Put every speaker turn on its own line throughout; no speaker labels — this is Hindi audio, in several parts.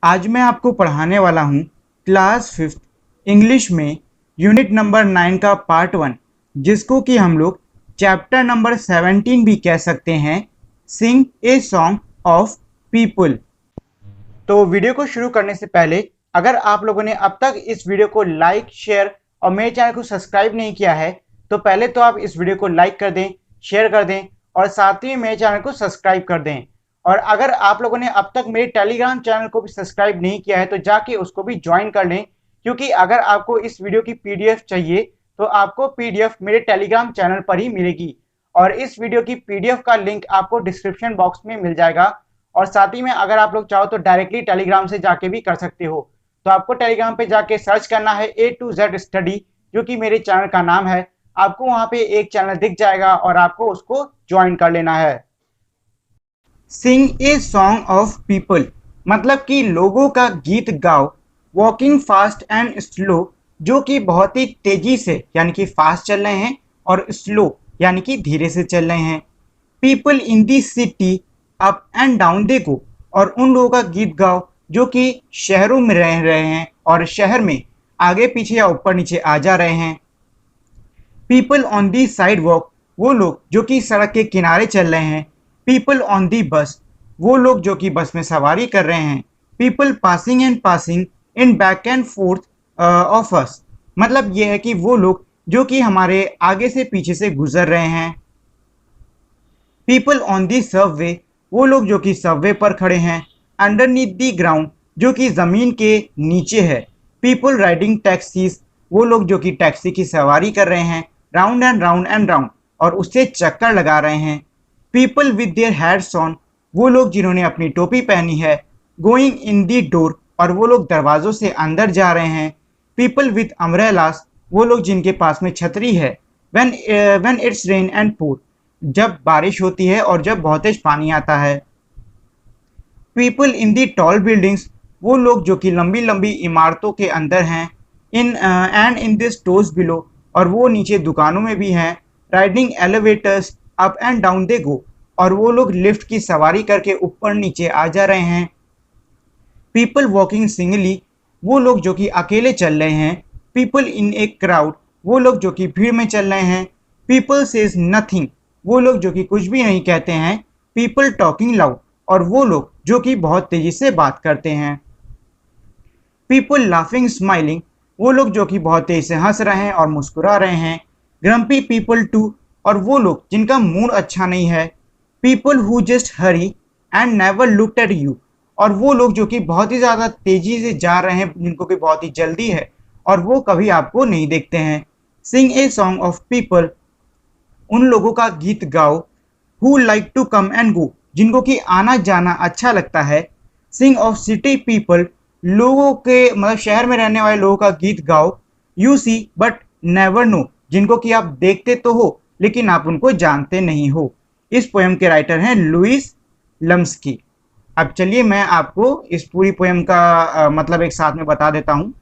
आज मैं आपको पढ़ाने वाला हूँ क्लास 5th इंग्लिश में यूनिट नंबर 9 का पार्ट 1, जिसको कि हम लोग चैप्टर नंबर 17 भी कह सकते हैं, sing a song of people. तो वीडियो को शुरू करने से पहले अगर आप लोगों ने अब तक इस वीडियो को लाइक, शेयर और मेरे चैनल को सब्सक्राइब नहीं किया है तो पहले तो आप इस वीडियो को लाइक कर दें, शेयर कर दें और साथ ही मेरे चैनल को सब्सक्राइब कर दें। और अगर आप लोगों ने अब तक मेरे टेलीग्राम चैनल को भी सब्सक्राइब नहीं किया है तो जाके उसको भी ज्वाइन कर लें, क्योंकि अगर आपको इस वीडियो की पीडीएफ चाहिए तो आपको पीडीएफ मेरे टेलीग्राम चैनल पर ही मिलेगी और इस वीडियो की पीडीएफ का लिंक आपको डिस्क्रिप्शन बॉक्स में मिल जाएगा। और साथ ही में अगर आप लोग चाहो तो डायरेक्टली टेलीग्राम से जाके भी कर सकते हो। तो आपको टेलीग्राम पे जाके सर्च करना है A to Z स्टडी, जो कि मेरे चैनल का नाम है। आपको वहां पे एक चैनल दिख जाएगा और आपको उसको ज्वाइन कर लेना है। सिंग ए सॉन्ग ऑफ पीपल मतलब कि लोगों का गीत गाओ, वॉकिंग फास्ट एंड स्लो, जो कि बहुत ही तेजी से यानी कि फास्ट चल रहे हैं और स्लो यानी कि धीरे से चल रहे हैं। People in the city up and down they go, और उन लोगों का गीत गाओ जो कि शहरों में रह रहे हैं और शहर में आगे पीछे या ऊपर नीचे आ जा रहे हैं। People on the side walk, वो लोग जो कि सड़क के किनारे चल रहे हैं। पीपल ऑन दी बस, वो लोग जो कि बस में सवारी कर रहे हैं। People passing and passing in back and fourth of us, मतलब ये है कि वो लोग जो कि हमारे आगे से पीछे से गुजर रहे हैं। पीपल ऑन दी सबवे, वो लोग जो कि सबवे पर खड़े हैं। अंडरनीथ दी ग्राउंड, जो कि ज़मीन के नीचे है। पीपल राइडिंग टैक्सीज, वो लोग जो कि टैक्सी की सवारी कर रहे हैं। Round and round and round, और उससे चक्कर लगा रहे हैं। People with their hats on, वो लोग जिन्होंने अपनी टोपी पहनी है। गोइंग इन दी डोर, और वो लोग दरवाज़ों से अंदर जा रहे हैं। पीपल विद अम्ब्रेलास, वो लोग जिनके पास में छतरी है। When it's rain and pour, जब बारिश होती है और जब बहुत तेज पानी आता है। People in the tall buildings, वो लोग जो कि लंबी लंबी इमारतों के अंदर हैं। इन दिस स्टोर्स बिलो, और वो नीचे दुकानों में भी हैं। Riding elevators up and down they go, और वो लोग लिफ्ट की सवारी करके ऊपर नीचे आ जा रहे हैं। पीपल वॉकिंग सिंगली, वो लोग जो कि अकेले चल रहे हैं। पीपल इन ए क्राउड, वो लोग जो कि भीड़ में चल रहे हैं। पीपल सेज नथिंग, वो लोग जो कि कुछ भी नहीं कहते हैं। पीपल टॉकिंग लाउड, और वो लोग जो कि बहुत तेजी से बात करते हैं। पीपल लाफिंग स्माइलिंग, वो लोग जो कि बहुत तेजी से हंस रहे हैं और मुस्कुरा रहे हैं। ग्रम्पी पीपल टू, और वो लोग जिनका मूड अच्छा नहीं है। People who just Hari and never looked at you, और वो लोग जो कि बहुत ही ज़्यादा तेजी से जा रहे हैं, जिनको कि बहुत ही जल्दी है और वो कभी आपको नहीं देखते हैं। Sing a song of people, उन लोगों का गीत गाओ। Who like to come and go, जिनको कि आना जाना अच्छा लगता है। सिंग ऑफ सिटी पीपल, लोगों के मतलब शहर में रहने वाले लोगों का गीत गाओ। You see but never know, जिनको कि आप देखते तो हो लेकिन आप उनको जानते नहीं हो। इस पोएम के राइटर हैं लुइस लम्स्की। अब चलिए मैं आपको इस पूरी पोएम का मतलब एक साथ में बता देता हूँ।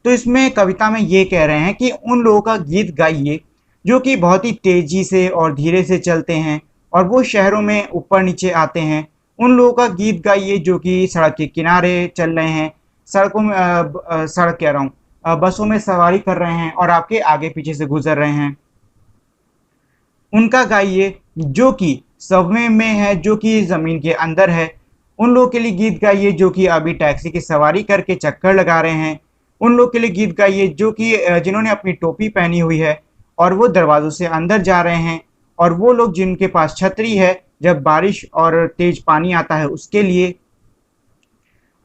तो इसमें कविता में ये कह रहे हैं कि उन लोगों का गीत गाइए जो कि बहुत ही तेजी से और धीरे से चलते हैं और वो शहरों में ऊपर नीचे आते हैं। उन लोगों का गीत गाइए जो कि सड़क के किनारे चल रहे हैं, सड़कों में सड़क कह रहा हूँ, बसों में सवारी कर रहे हैं और आपके आगे पीछे से गुजर रहे हैं। उनका गाइए जो कि सबवे में है, जो कि ज़मीन के अंदर है। उन लोगों के लिए गीत गाइए जो कि अभी टैक्सी की सवारी करके चक्कर लगा रहे हैं। उन लोगों के लिए गीत गाइए जो कि जिन्होंने अपनी टोपी पहनी हुई है और वो दरवाज़ों से अंदर जा रहे हैं। और वो लोग जिनके पास छतरी है जब बारिश और तेज पानी आता है उसके लिए।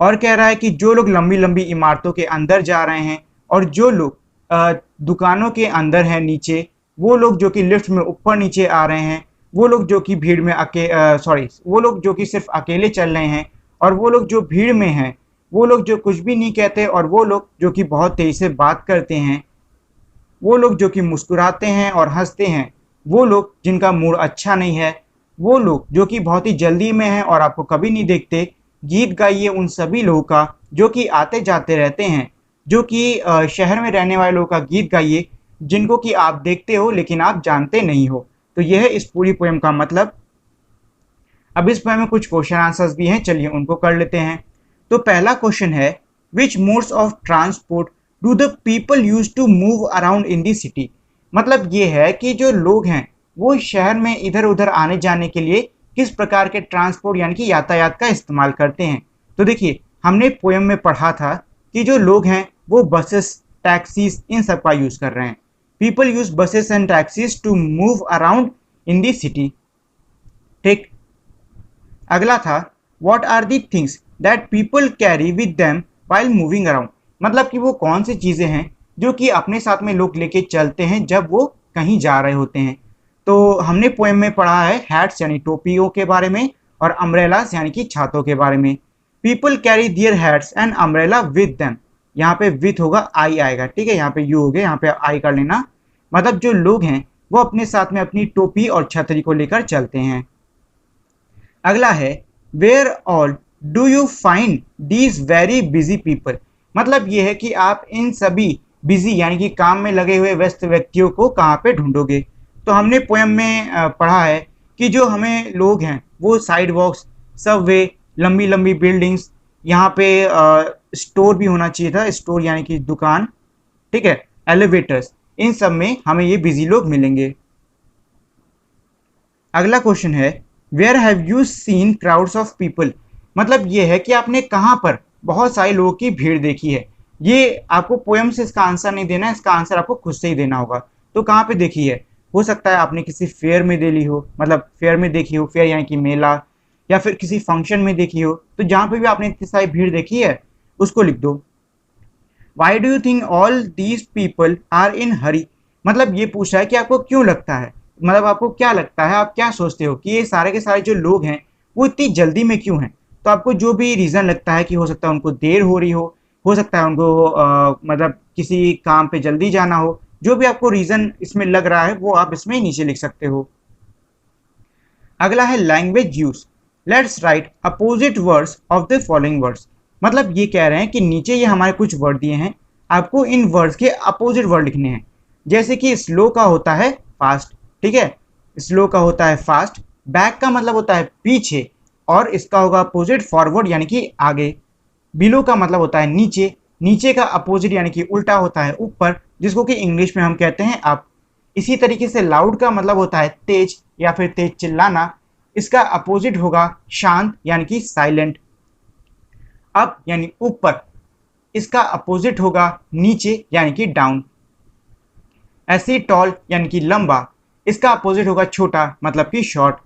और कह रहा है कि जो लोग लंबी लंबी इमारतों के अंदर जा रहे हैं और जो लोग दुकानों के अंदर हैं नीचे, वो लोग जो कि लिफ्ट में ऊपर नीचे आ रहे हैं। वो लोग जो कि भीड़ में वो लोग जो कि सिर्फ अकेले चल रहे हैं और वो लोग जो भीड़ में हैं, वो लोग जो कुछ भी नहीं कहते और वो लोग जो कि बहुत तेज़ी से बात करते हैं। वो लोग जो कि मुस्कुराते हैं और हंसते हैं। वो लोग जिनका मूड अच्छा नहीं है। वो लोग जो कि बहुत ही जल्दी में हैं और आपको कभी नहीं देखते। गीत गाइए उन सभी लोगों का जो कि आते जाते रहते हैं, जो कि शहर में रहने वाले लोगों का गीत गाइए जिनको कि आप देखते हो लेकिन आप जानते नहीं हो। तो यह है इस पूरी पोएम का मतलब। अब इस पोएम में कुछ क्वेश्चन आंसर्स भी हैं, चलिए उनको कर लेते हैं। तो पहला क्वेश्चन है which modes of transport do the people use to move around in the city. मतलब ये है कि जो लोग हैं वो शहर में इधर उधर आने जाने के लिए किस प्रकार के ट्रांसपोर्ट यानी कि यातायात का इस्तेमाल करते हैं। तो देखिए हमने पोएम में पढ़ा था कि जो लोग हैं वो बसेस, टैक्सीज इन सब का यूज कर रहे हैं। People use buses and taxis to move around in the city. ठीक, अगला था what are the things that people carry with them while moving around. मतलब कि वो कौन सी चीजें हैं जो कि अपने साथ में लोग लेके चलते हैं जब वो कहीं जा रहे होते हैं। तो हमने पोएम में पढ़ा है हैट्स यानी टोपियों के बारे में और अम्ब्रेलास यानी कि छातों के बारे में। People carry their hats and umbrella with them. यहाँ पे विथ होगा आई आएगा, ठीक है, यहाँ पे यू हो गया, यहाँ पे आई कर लेना। मतलब जो लोग हैं वो अपने साथ में अपनी टोपी और छतरी को लेकर चलते हैं। अगला है where all do you find these very busy people. मतलब ये है कि आप इन सभी बिजी यानी कि काम में लगे हुए व्यस्त व्यक्तियों को कहाँ पे ढूंढोगे। तो हमने पोएम में पढ़ा है कि जो हमें लोग हैं वो साइड वॉक्स, सबवे, लंबी लंबी बिल्डिंग्स, यहाँ पे स्टोर भी होना चाहिए था, स्टोर यानी कि दुकान, ठीक है, एलिवेटर्स, इन सब में हमें ये बिजी लोग मिलेंगे। अगला क्वेश्चन है where have you seen crowds of people. मतलब ये है कि आपने कहाँ पर बहुत सारे लोगों की भीड़ देखी है। ये आपको पोएम से इसका आंसर नहीं देना है, इसका आंसर आपको खुद से ही देना होगा। तो कहाँ पे देखी है, हो सकता है आपने किसी फेयर में देखी हो, मतलब फेयर में देखी हो, फेयर यानी कि मेला, या फिर किसी फंक्शन में देखी हो। तो जहाँ पे भी आपने इतनी सारी भीड़ देखी है उसको लिख दो। Why do you think all these people are in hurry. मतलब ये पूछा है कि आपको क्यों लगता है, मतलब आपको क्या लगता है, आप क्या सोचते हो कि ये सारे के सारे जो लोग हैं वो इतनी जल्दी में क्यों हैं। तो आपको जो भी रीज़न लगता है कि हो सकता है उनको देर हो रही हो सकता है उनको मतलब किसी काम पे जल्दी जाना हो, जो भी आपको रीज़न इसमें लग रहा है वो आप इसमें नीचे लिख सकते हो। अगला है language use. Let's write opposite words of the following words. मतलब ये कह रहे हैं कि नीचे ये हमारे कुछ वर्ड दिए हैं, आपको इन वर्ड्स के अपोजिट वर्ड लिखने हैं। जैसे कि स्लो का होता है फास्ट, ठीक है, स्लो का होता है फास्ट। बैक का मतलब होता है पीछे, और इसका होगा अपोजिट फॉरवर्ड यानी कि आगे। बिलो का मतलब होता है नीचे, नीचे का अपोजिट यानी कि उल्टा होता है ऊपर, जिसको कि इंग्लिश में हम कहते हैं अप। इसी तरीके से लाउड का मतलब होता है तेज या फिर तेज चिल्लाना, इसका अपोजिट होगा शांत यानी कि साइलेंट। अप यानी ऊपर, इसका अपोजिट होगा नीचे यानी कि डाउन। ऐसे टॉल यानी कि लंबा, इसका अपोजिट होगा छोटा मतलब कि शॉर्ट।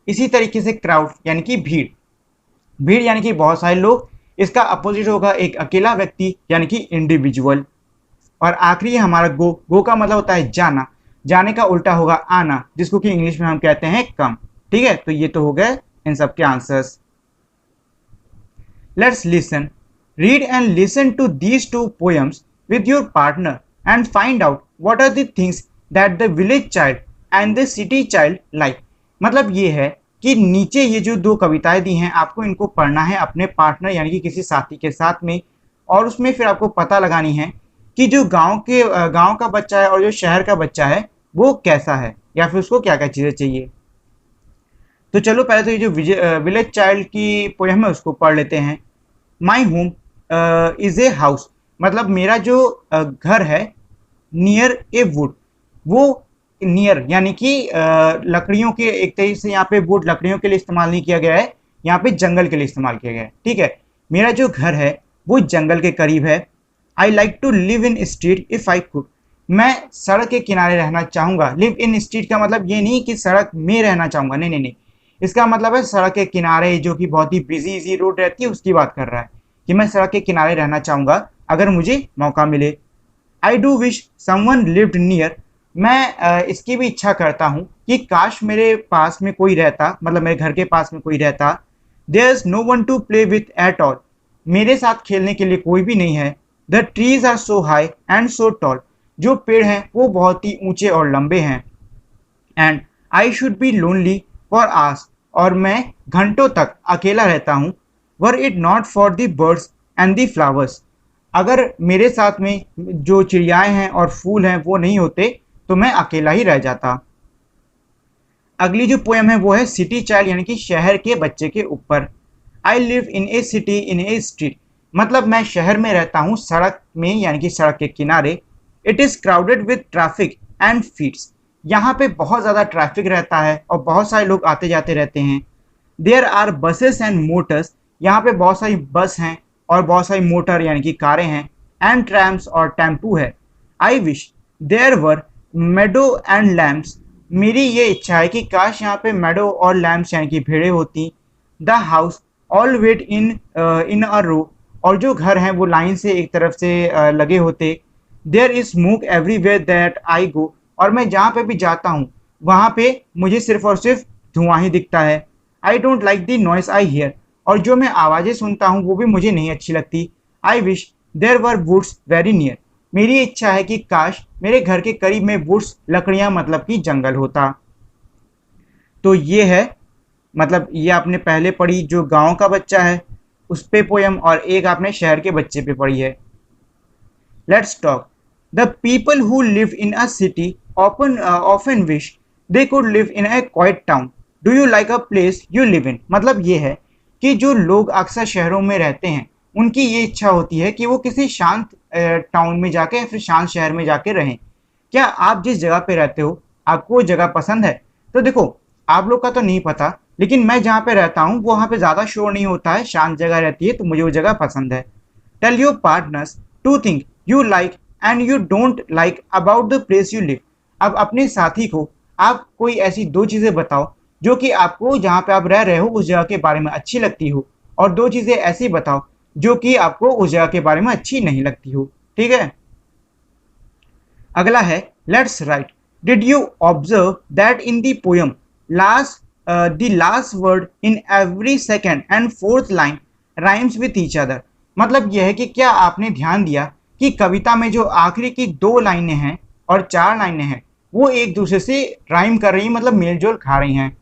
इसी तरीके से क्राउड यानी कि भीड़, भीड़ यानी कि बहुत सारे लोग, इसका अपोजिट होगा एक अकेला व्यक्ति यानी कि इंडिविजुअल। और आखिरी हमारा गो, गो का मतलब होता है जाना, जाने का उल्टा होगा आना, जिसको कि इंग्लिश में हम कहते हैं कम। ठीक है, तो ये तो हो गए इन सब के answers. Let's listen, read and listen to these two poems with your partner and find out what are the things that the village child and the city child like. मतलब ये है कि नीचे ये जो दो कविताएं दी हैं आपको इनको पढ़ना है अपने पार्टनर यानी कि किसी साथी के साथ में, और उसमें फिर आपको पता लगानी है कि जो गांव का बच्चा है और जो शहर का बच्चा है वो कैसा है या फिर उसको क्या क्या चीज़ें चाहिए। तो चलो पहले तो ये जो विलेज चाइल्ड की पोएम है उसको पढ़ लेते हैं। My home is a house. मतलब मेरा जो घर है नियर ए वुड, वो नियर यानी कि लकड़ियों के, एक तरीके से यहाँ पे वुड लकड़ियों के लिए इस्तेमाल नहीं किया गया है, यहाँ पे जंगल के लिए इस्तेमाल किया गया है। ठीक है, मेरा जो घर है वो जंगल के करीब है। I like to live in street if I could. मैं सड़क के किनारे रहना चाहूँगा। लिव इन स्ट्रीट का मतलब ये नहीं कि सड़क में रहना चाहूँगा, नहीं नहीं नहीं, इसका मतलब है सड़क के किनारे जो कि बहुत ही बिजी इजी रोड रहती है उसकी बात कर रहा है कि मैं सड़क के किनारे रहना चाहूँगा अगर मुझे मौका मिले। I do wish someone lived near. मैं इसकी भी इच्छा करता हूँ कि काश मेरे पास में कोई रहता, मतलब मेरे घर के पास में कोई रहता। There is no one to play with at all. मेरे साथ खेलने के लिए कोई भी नहीं है। The trees are so high and so tall. जो पेड़ हैं वो बहुत ही ऊंचे और लंबे हैं। And I should be lonely for hours. और मैं घंटों तक अकेला रहता हूँ। Were it not for the birds and the flowers. अगर मेरे साथ में जो चिड़ियाएं हैं और फूल हैं वो नहीं होते तो मैं अकेला ही रह जाता। अगली जो पोएम है वो है सिटी चाइल्ड यानी कि शहर के बच्चे के ऊपर। I live in A city in A street, मतलब मैं शहर में रहता हूँ सड़क में यानी कि सड़क के किनारे। It is crowded with traffic and feets, यहाँ पे बहुत ज़्यादा ट्रैफिक रहता है और बहुत सारे लोग आते जाते रहते हैं। There are buses and motors, यहाँ पे बहुत सारी बस हैं और बहुत सारी मोटर यानी कि कारें हैं। एंड ट्रैम्स और टेम्पू है। I wish there were meadow and lamps, मेरी ये इच्छा है कि काश यहाँ पे मेडो और लैम्प्स यानी कि भेड़ें होती। द हाउस ऑल वेट इन अ रो, और जो घर हैं वो लाइन से एक तरफ से लगे होते। There is smoke everywhere that I go, और मैं जहाँ पे भी जाता हूँ वहाँ पे मुझे सिर्फ और सिर्फ धुआं ही दिखता है। I don't like the noise I hear, और जो मैं आवाज़ें सुनता हूँ वो भी मुझे नहीं अच्छी लगती। I wish there were woods very near, मेरी इच्छा है कि काश मेरे घर के करीब में वुड्स लकड़ियाँ मतलब कि जंगल होता। तो ये है, मतलब ये आपने पहले पढ़ी जो गांव का बच्चा है उस पे पोयम, और एक आपने शहर के बच्चे पे पढ़ी है। Let's talk. The people who live in a city often wish they could live in a quite town. Do you like a place you live in, मतलब ये है कि जो लोग अक्सर शहरों में रहते हैं उनकी ये इच्छा होती है कि वो किसी शांत टाउन में जाके या फिर शांत शहर में जाके रहें। क्या आप जिस जगह पे रहते हो आपको वो जगह पसंद है? तो देखो, आप लोग का तो नहीं पता, लेकिन मैं जहाँ पे रहता हूँ वहाँ पे ज़्यादा शोर नहीं होता है, शांत जगह रहती है, तो मुझे वो जगह पसंद है। Tell your partners to think you like and you don't like about the place you live. अब अपने साथी को आप कोई ऐसी दो चीज़ें बताओ जो कि आपको जहाँ पे आप रह रहे हो उस जगह के बारे में अच्छी लगती हो, और दो चीज़ें ऐसी बताओ जो कि आपको उस जगह के बारे में अच्छी नहीं लगती हो। ठीक है, अगला है let's write. Did you observe that in the poem last the last word in every second and fourth line rhymes with each other, मतलब यह है कि क्या आपने ध्यान दिया कि कविता में जो आखिरी की दो लाइनें हैं और चार लाइनें हैं वो एक दूसरे से राइम कर रही हैं, मतलब मेलजोल खा रही हैं।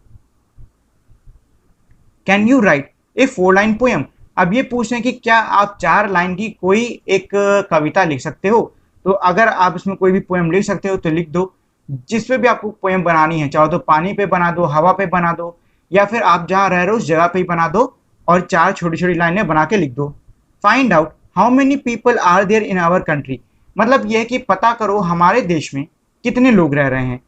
Can you right A four line poem, अब ये पूछ रहे हैं कि क्या आप चार लाइन की कोई एक कविता लिख सकते हो? तो अगर आप इसमें कोई भी पोयम लिख सकते हो तो लिख दो, जिस पे भी आपको पोयम बनानी है, चाहो तो पानी पे बना दो, हवा पे बना दो, या फिर आप जहाँ रह रहे हो उस जगह पे ही बना दो और चार छोटी छोटी लाइनें बना के लिख दो। Find out how many people are there in our country, मतलब यह है कि पता करो हमारे देश में कितने लोग रह रहे हैं।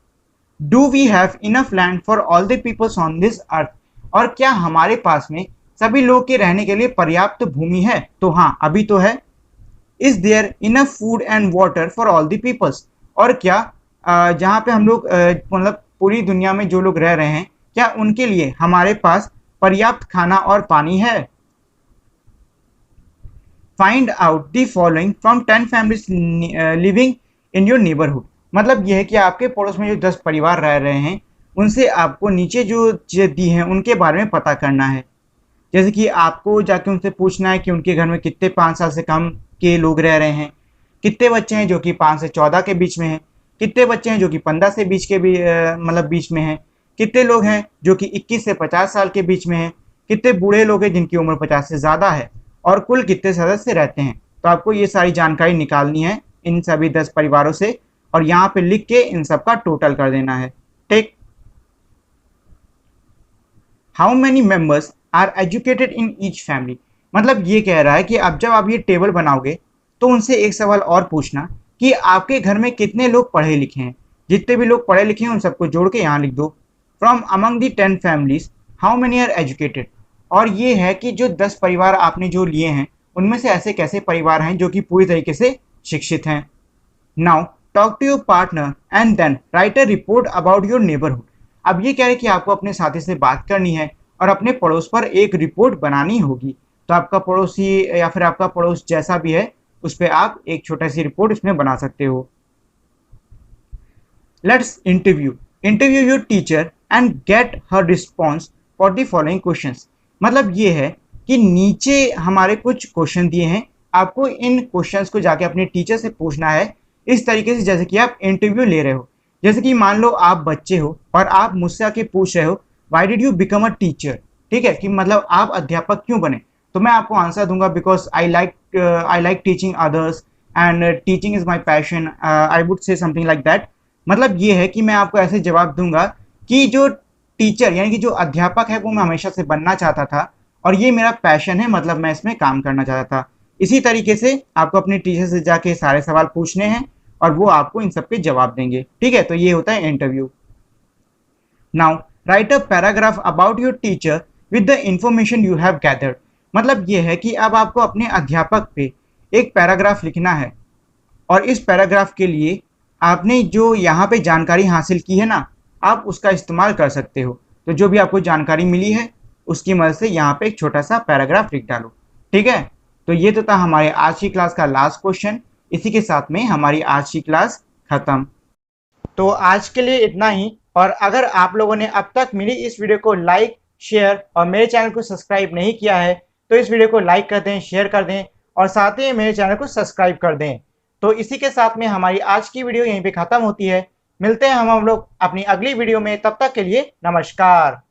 Do we have enough land for all the peoples on this earth, और क्या हमारे पास में सभी लोग के रहने के लिए पर्याप्त भूमि है? तो हाँ, अभी तो है। Is there enough food and water for all the peoples, और क्या जहाँ पे हम लोग मतलब पूरी दुनिया में जो लोग रह रहे हैं क्या उनके लिए हमारे पास पर्याप्त खाना और पानी है? Find out the following from 10 families living in your neighbourhood, मतलब यह है कि आपके पड़ोस में जो 10 परिवार रह रहे हैं उनसे आपको नीचे जो चीज़ें दी हैं उनके बारे में पता करना है। जैसे कि आपको जाके उनसे पूछना है कि उनके घर में कितने 5 साल से कम के लोग रह रहे हैं, कितने बच्चे हैं जो कि 5 से 14 के बीच में हैं, कितने बच्चे हैं जो कि 15 से 20 के भी मतलब बीच में हैं, कितने लोग हैं जो कि 21 से 50 साल के बीच में हैं, कितने बूढ़े लोग हैं जिनकी उम्र 50 से ज़्यादा है, और कुल कितने सदस्य रहते हैं। तो आपको ये सारी जानकारी निकालनी है इन सभी 10 परिवारों से, और यहाँ पे लिख के इन सब का टोटल कर देना है। ठीक। How many members are educated in each family, मतलब ये कह रहा है कि अब जब आप ये टेबल बनाओगे तो उनसे एक सवाल और पूछना कि आपके घर में कितने लोग पढ़े लिखे हैं। जितने भी लोग पढ़े लिखे हैं उन सबको जोड़ के यहाँ लिख दो। From among the 10 families how many are educated, और ये है कि जो 10 परिवार आपने जो लिए हैं उनमें से ऐसे कैसे परिवार हैं जो कि पूरी तरीके से शिक्षित हैं। Now talk to your partner and then write a report about your neighbourhood, अब ये कह रहे हैं कि आपको अपने साथी से बात करनी है और अपने पड़ोस पर एक रिपोर्ट बनानी होगी। तो आपका पड़ोसी या फिर आपका पड़ोस जैसा भी है उस पर आप एक छोटा सी रिपोर्ट इसमें बना सकते हो। Let's interview your teacher and get her response for the following questions, मतलब ये है कि नीचे हमारे कुछ क्वेश्चन दिए हैं, आपको इन क्वेश्चंस को जाके अपने टीचर से पूछना है इस तरीके से जैसे कि आप इंटरव्यू ले रहे हो। जैसे कि मान लो आप बच्चे हो और आप मुझसे आके पूछ रहे हो why did you become a teacher, ठीक है, कि मतलब आप अध्यापक क्यों बने, तो मैं आपको आंसर दूंगा because I like teaching others and teaching is my passion, I would say something like that. मतलब ये है कि मैं आपको ऐसे जवाब दूंगा कि जो टीचर यानी कि जो अध्यापक है वो मैं हमेशा से बनना चाहता था, और ये मेरा पैशन है, मतलब मैं इसमें काम करना चाहता था। इसी तरीके से आपको अपने टीचर से जाके सारे सवाल पूछने हैं और वो आपको इन सब के जवाब देंगे। ठीक है, तो ये होता है interview. Now right a paragraph about your teacher with the information you have gathered. मतलब ये है कि अब आपको अपने अध्यापक पे एक पैराग्राफ लिखना है और इस पैराग्राफ के लिए आपने जो यहाँ पे जानकारी हासिल की है ना, आप उसका इस्तेमाल कर सकते हो। तो जो भी आपको जानकारी मिली है उसकी मदद से यहाँ पे एक छोटा सा पैराग्राफ लिख डालो। ठीक है, तो ये तो था हमारे आज की क्लास का लास्ट क्वेश्चन। इसी के साथ में हमारी आज की क्लास खत्म। तो आज के लिए इतना ही, और अगर आप लोगों ने अब तक मेरी इस वीडियो को लाइक, शेयर और मेरे चैनल को सब्सक्राइब नहीं किया है तो इस वीडियो को लाइक कर दें, शेयर कर दें और साथ ही मेरे चैनल को सब्सक्राइब कर दें। तो इसी के साथ में हमारी आज की वीडियो यहीं पे खत्म होती है। मिलते हैं हम लोग अपनी अगली वीडियो में, तब तक के लिए नमस्कार।